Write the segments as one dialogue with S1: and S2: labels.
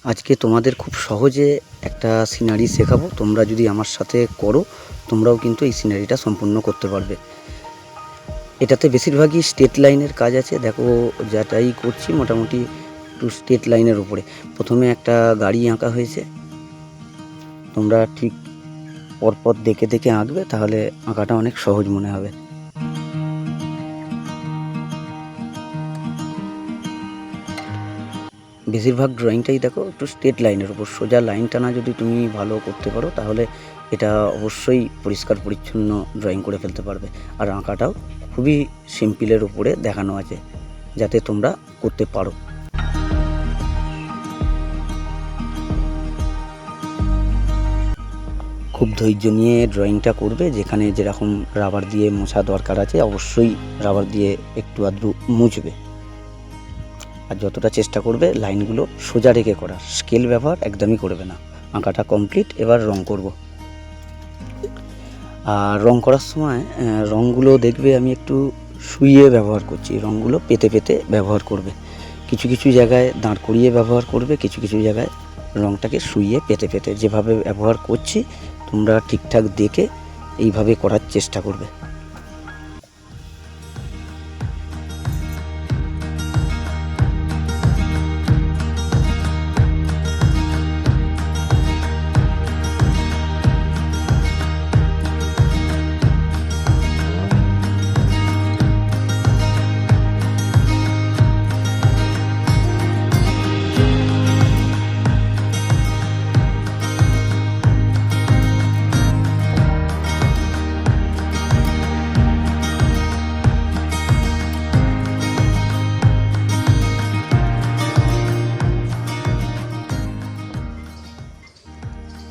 S1: আজকে তোমাদের খুব সহজে একটা সিনারি শেখাবো। তোমরা যদি আমার সাথে করো তোমরাও কিন্তু এই সিনারিটা সম্পূর্ণ করতে পারবে। এটাতে বেশিরভাগই স্ট্রেট লাইনের কাজ আছে। দেখো যেটাই করছি মোটামুটি একটু স্ট্রেট লাইনের উপরে। প্রথমে একটা গাড়ি আঁকা হয়েছে, তোমরা ঠিক পরপর দেখে দেখে আঁকবে, তাহলে আঁকাটা অনেক সহজ মনে হবে। বেশিরভাগ ড্রয়িংটাই দেখো একটু স্ট্রেট লাইনের উপর, সোজা লাইন টানা যদি তুমি ভালো করতে পারো তাহলে এটা অবশ্যই পরিষ্কার পরিচ্ছন্ন ড্রয়িং করে ফেলতে পারবে। আর আঁকাটাও খুবই সিম্পলের উপরে দেখানো আছে যাতে তোমরা করতে পারো। খুব ধৈর্য নিয়ে ড্রয়িংটা করবে। যেখানে যেরকম রাবার দিয়ে মোছা দরকার আছে অবশ্যই রাবার দিয়ে একটু আধটু মুছবে। আর যতটা চেষ্টা করবে লাইনগুলো সোজা রেখে করার, স্কেল ব্যবহার একদমই করবে না। আঁকাটা কমপ্লিট, এবার রং করব। আর রং করার সময় রঙগুলো দেখবে আমি একটু শুইয়ে ব্যবহার করছি, রঙগুলো পেতে পেতে ব্যবহার করবে। কিছু কিছু জায়গায় দাঁড় করিয়ে ব্যবহার করবে, কিছু কিছু জায়গায় রঙটাকে শুইয়ে পেতে পেতে। যেভাবে ব্যবহার করছি তোমরা ঠিকঠাক দেখে এইভাবে করার চেষ্টা করবে।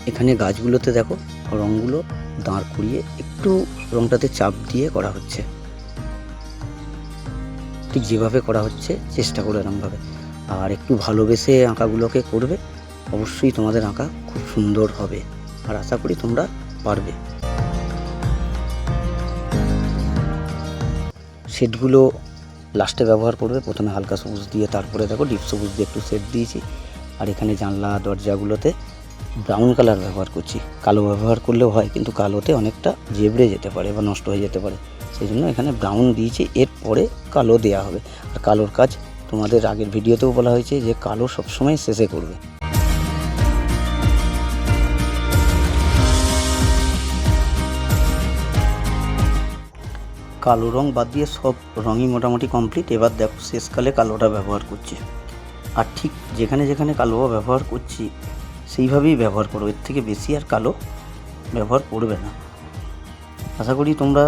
S1: এখানে গাছগুলোতে দেখো রঙগুলো দাঁড় করিয়ে একটু রঙটাতে চাপ দিয়ে করা হচ্ছে। ঠিক যেভাবে করা হচ্ছে চেষ্টা করে এরকমভাবে। আর একটু ভালোবেসে আঁকাগুলোকে করবে, অবশ্যই তোমাদের আঁকা খুব সুন্দর হবে। আর আশা করি তোমরা পারবে। শেডগুলো লাস্টে ব্যবহার করবে। প্রথমে হালকা সবুজ দিয়ে, তারপরে দেখো ডিপ সবুজ দিয়ে একটু শেড দিয়েছি। আর এখানে জানলা দরজাগুলোতে ব্রাউন কালার ব্যবহার করছি। কালো ব্যবহার করলেও হয়, কিন্তু কালোতে অনেকটা জেবড়ে যেতে পারে বা নষ্ট হয়ে যেতে পারে, সেই জন্য এখানে ব্রাউন দিয়েছি। এরপরে কালো দেয়া হবে। আর কালোর কাজ তোমাদের আগের ভিডিওতেও বলা হয়েছে যে কালো সবসময় শেষে করবে। কালো রং বাদ দিয়ে সব রঙই মোটামুটি কমপ্লিট। এবার দেখো শেষকালে কালোটা ব্যবহার করছি। আর ঠিক যেখানে যেখানে কালো ব্যবহার করছি সেইভাবেই ব্যবহার করো, এর থেকে বেশি আর কালো ব্যবহার করবে না। আশা করি তোমরা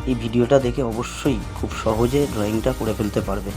S1: এই ভিডিওটা দেখে অবশ্যই খুব সহজে ড্রয়িংটা করে ফেলতে পারবে।